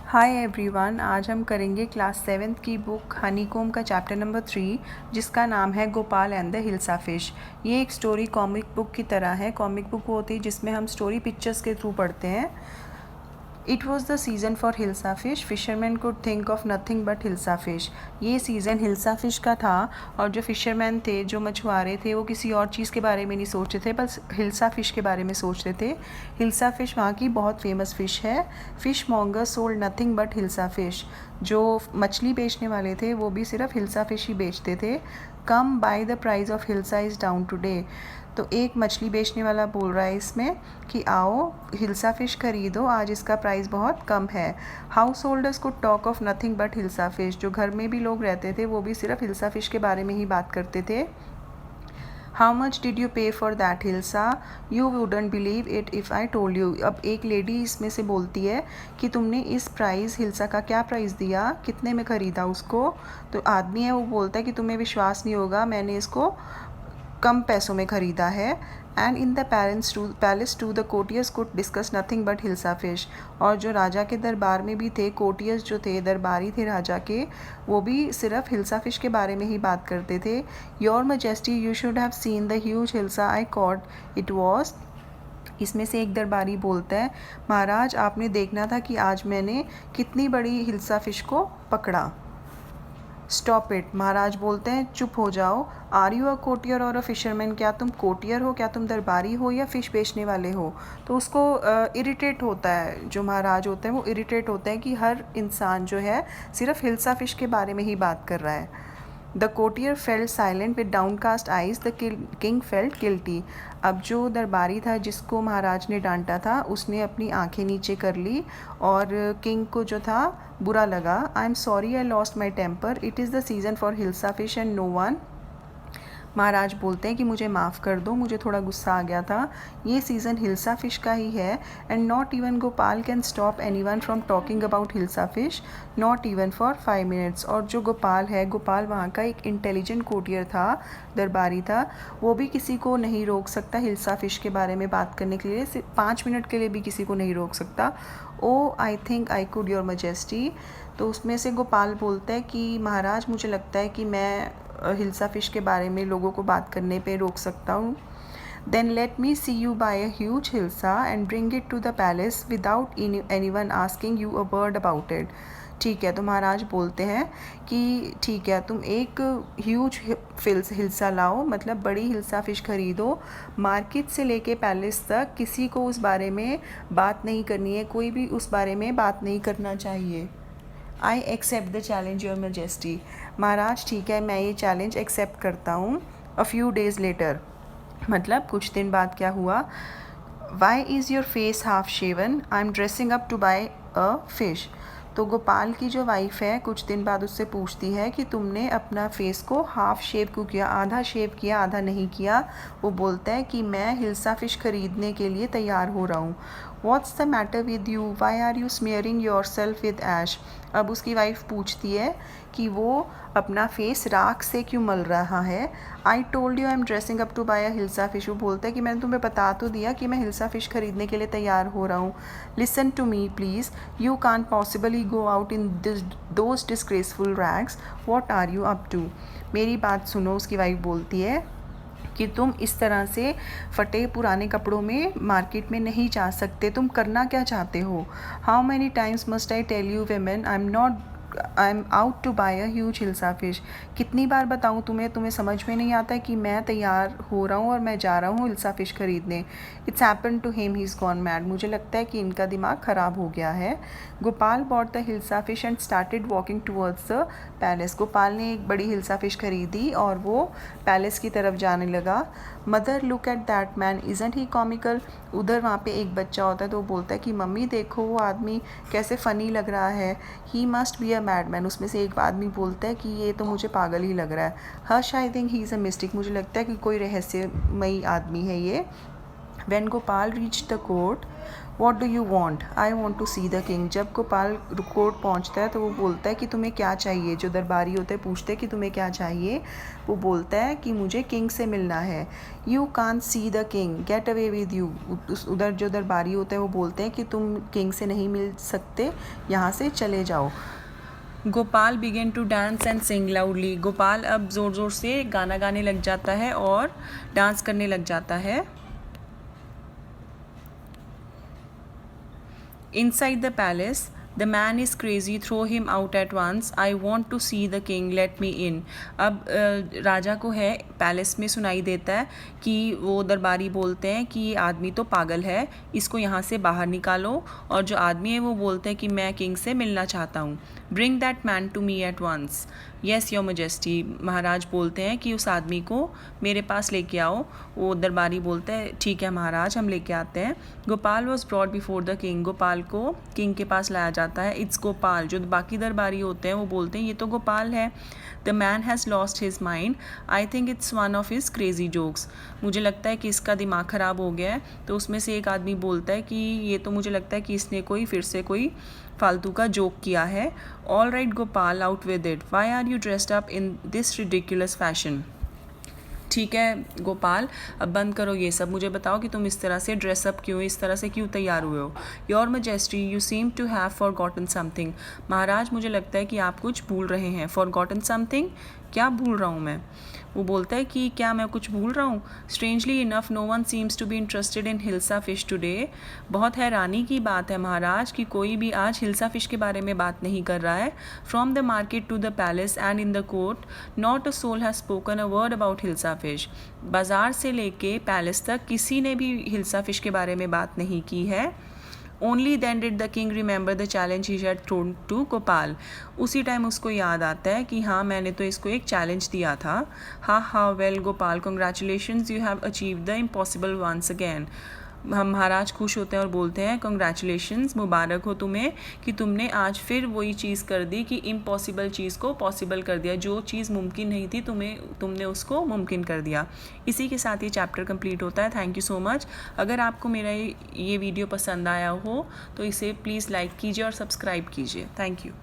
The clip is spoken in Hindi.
हाय एवरीवन, आज हम करेंगे क्लास 7th की बुक हनीकॉम्ब का चैप्टर नंबर 3 जिसका नाम है Gopal and the hilsa fish. ये एक स्टोरी कॉमिक बुक की तरह है। कॉमिक बुक होती है जिसमें हम स्टोरी पिक्चर्स के थ्रू पढ़ते हैं। It was the season for hilsa fish, fisherman could think of nothing but hilsa fish. ये सीज़न हिल्सा फिश का था और जो फिशरमैन थे, जो मछुआरे थे, वो किसी और चीज़ के बारे में नहीं सोचते थे, बस हिल्सा फिश के बारे में सोचते थे। हिल्सा फिश वहाँ की बहुत फेमस फ़िश है। Fish monger sold nothing but hilsa fish. जो मछली बेचने वाले थे वो भी सिर्फ हिल्सा फिश ही बेचते थे। Come by the price of hilsa is down today. तो एक मछली बेचने वाला बोल रहा है इसमें कि आओ हिल्सा फ़िश खरीदो, आज इसका प्राइस बहुत कम है। House holders could talk of nothing but hilsa fish. जो घर में भी लोग रहते थे वो भी सिर्फ हिल्सा फ़िश के बारे में ही बात करते थे। हाउ मच डिड यू पे for that hilsa, you wouldn't believe it if I told you. अब एक लेडी इसमें से बोलती है कि तुमने इस प्राइस हिल्सा का क्या प्राइस दिया, कितने में ख़रीदा उसको। तो आदमी है वो बोलता है कि तुम्हें विश्वास नहीं होगा, मैंने इसको कम पैसों में ख़रीदा है। And in the palace to the courtiers could discuss nothing but hilsa fish. और जो राजा के दरबार में भी थे, कोटियर्स जो थे, दरबारी थे राजा के, वो भी सिर्फ हिल्सा फिश के बारे में ही बात करते थे। Your majesty, you should have seen the huge hilsa I cot, it was. इसमें से एक दरबारी बोलता है, महाराज आपने देखना था कि आज मैंने कितनी बड़ी हिल्सा फिश को पकड़ा। स्टॉप इट, महाराज बोलते हैं चुप हो जाओ। आर यू अ कोटियर और अ फिशरमैन, क्या तुम कोटियर हो, क्या तुम दरबारी हो या फ़िश बेचने वाले हो। तो उसको इरिटेट होता है, जो महाराज होते हैं वो इरिटेट होते हैं कि हर इंसान जो है सिर्फ हिल्सा फ़िश के बारे में ही बात कर रहा है। The courtier felt silent with downcast eyes, the king felt guilty. अब जो दरबारी था जिसको महाराज ने डांटा था उसने अपनी आंखें नीचे कर ली और किंग को जो था बुरा लगा। I am sorry I lost my temper, it is the season for hilsa fish and no one. महाराज बोलते हैं कि मुझे माफ़ कर दो, मुझे थोड़ा गुस्सा आ गया था, ये सीज़न हिल्सा फ़िश का ही है। And not even Gopal can stop anyone from talking about hilsa fish, not even for 5 minutes. और जो गोपाल है, गोपाल वहाँ का एक इंटेलिजेंट कोटियर था, दरबारी था, वो भी किसी को नहीं रोक सकता हिल्सा फ़िश के बारे में बात करने के लिए, सिर्फ 5 मिनट के लिए भी किसी को नहीं रोक सकता। Oh I think I could your majesty. तो उसमें से गोपाल बोलता है कि महाराज मुझे लगता है कि मैं हिल्सा फ़िश के बारे में लोगों को बात करने पे रोक सकता हूँ। Then let me see you buy a huge hilsa and bring it to the palace without anyone asking you a word about it. ठीक है, तो महाराज बोलते हैं कि ठीक है, तुम एक ह्यूज हिल्सा लाओ, मतलब बड़ी हिल्सा फ़िश खरीदो, मार्केट से लेके पैलेस तक किसी को उस बारे में बात नहीं करनी है, कोई भी उस बारे में बात नहीं करना चाहिए। I accept the challenge your majesty. महाराज ठीक है, मैं ये चैलेंज एक्सेप्ट करता हूँ। अ फ्यू डेज़ लेटर, मतलब कुछ दिन बाद क्या हुआ। Why is your face half shaven, I am dressing up to buy a fish. तो गोपाल की जो वाइफ है कुछ दिन बाद उससे पूछती है कि तुमने अपना फेस को हाफ शेव क्यों किया, आधा शेव किया आधा नहीं किया। वो बोलता है कि मैं हिल्सा फ़िश ख़रीदने के लिए तैयार हो रहा हूँ। What's the matter with you, why are you smearing yourself with ash. अब उसकी वाइफ पूछती है कि वो अपना फेस राख से क्यों मल रहा है। I told you I am dressing up to buy a hilsa fish. वो बोलता है कि मैंने तुम्हें बता तो दिया कि मैं हिल्सा फ़िश खरीदने के लिए तैयार हो रहा हूँ। Listen to me please, you can possibly go out in those disgraceful rags, what are you up to. मेरी बात सुनो, उसकी वाइफ बोलती है कि तुम इस तरह से फटे पुराने कपड़ों में मार्केट में नहीं जा सकते, तुम करना क्या चाहते हो। How many times must I tell you women I am out to buy a huge hilsa fish. कितनी बार बताऊँ तुम्हें, तुम्हें समझ में नहीं आता कि मैं तैयार हो रहा हूँ और मैं जा रहा हूँ हिल्सा फिश खरीदने। It's happen to him, he is gone mad. मुझे लगता है कि इनका दिमाग ख़राब हो गया है। Gopal bought the hilsa fish and started walking towards the palace. Gopal ने एक बड़ी हिल्सा फिश खरीदी और वो पैलेस की तरफ जाने लगा। Mother look at that man, isn't he comical. उधर वहाँ पे एक बच्चा होता है तो वो बोलता है कि मम्मी देखो वो आदमी कैसे फ़नी लग रहा है। He must be a madman. उसमें से एक आदमी बोलता है कि ये तो मुझे पागल ही लग रहा है। Harsh I think he is a mystic, मुझे लगता है कि कोई रहस्यमयी आदमी है ये। When Gopal reached the court, what do you want? I want to see the king. जब गोपाल कोर्ट पहुंचता है तो वो बोलता है कि तुम्हें क्या चाहिए। जो दरबारी होते हैं पूछते हैं कि तुम्हें क्या चाहिए। वो बोलता है कि मुझे किंग से मिलना है। You can't see the king. Get away with you. उधर जो दरबारी होते हैं वो बोलते हैं कि तुम किंग से नहीं मिल सकते, यहाँ से चले जाओ। Gopal begin to dance and sing loudly. Gopal अब ज़ोर ज़ोर से गाना गाने लग जाता है और डांस करने लग जाता है। Inside the palace, the man is crazy, throw him out at once. I want to see the king, let me in. अब राजा को है पैलेस में सुनाई देता है कि वो दरबारी बोलते हैं कि ये आदमी तो पागल है, इसको यहाँ से बाहर निकालो। और जो आदमी है वो बोलते हैं कि मैं किंग से मिलना चाहता हूँ। Bring that man to me at once. Yes, your majesty. महाराज बोलते हैं कि उस आदमी को मेरे पास लेके आओ। वो दरबारी बोलते हैं ठीक है महाराज, हम लेके आते हैं। Gopal was broad before the king. Gopal को किंग के पास लाया जाता है। इट्स गोपाल। जो बाकी दरबारी होते हैं वो बोलते हैं ये तो गोपाल है। The man has lost his mind. I think it's one of his crazy jokes. मुझे लगता है कि इसका दिमाग ख़राब हो गया है। तो उसमें से एक आदमी बोलता है कि ये तो मुझे लगता है कि इसने फिर से कोई फालतू का जोक किया है। All right Gopal, out with it. Why are you dressed up in this ridiculous fashion. ठीक है गोपाल, अब बंद करो ये सब। मुझे बताओ कि तुम इस तरह से ड्रेसअप क्यों, इस तरह से क्यों तैयार हुए हो। Your majesty, you seem to have forgotten something. महाराज मुझे लगता है कि आप कुछ भूल रहे हैं। फॉरगॉटन समथिंग, क्या भूल रहा हूँ मैं। वो बोलता है कि क्या मैं कुछ भूल रहा हूँ। Strangely enough no one seems to be interested in hilsa fish today. बहुत हैरानी की बात है महाराज कि कोई भी आज हिल्सा फिश के बारे में बात नहीं कर रहा है। From the market to the palace and in the court not a soul has spoken a word about hilsa fish. बाज़ार से लेके पैलेस तक किसी ने भी हिल्सा फिश के बारे में बात नहीं की है। Only then did the king remember the challenge he had thrown to Gopal. उसी टाइम उसको याद आता है कि हाँ मैंने तो इसको एक चैलेंज दिया था। हाँ well Gopal, congratulations, you have achieve the impossible once again. हम महाराज खुश होते हैं और बोलते हैं कंग्रेचुलेशंस, मुबारक हो तुम्हें कि तुमने आज फिर वही चीज़ कर दी कि इम्पॉसिबल चीज़ को पॉसिबल कर दिया। जो चीज़ मुमकिन नहीं थी तुमने उसको मुमकिन कर दिया। इसी के साथ ये चैप्टर कंप्लीट होता है। Thank you so much. अगर आपको मेरा ये वीडियो पसंद आया हो तो इसे प्लीज़ लाइक कीजिए और सब्सक्राइब कीजिए। Thank you.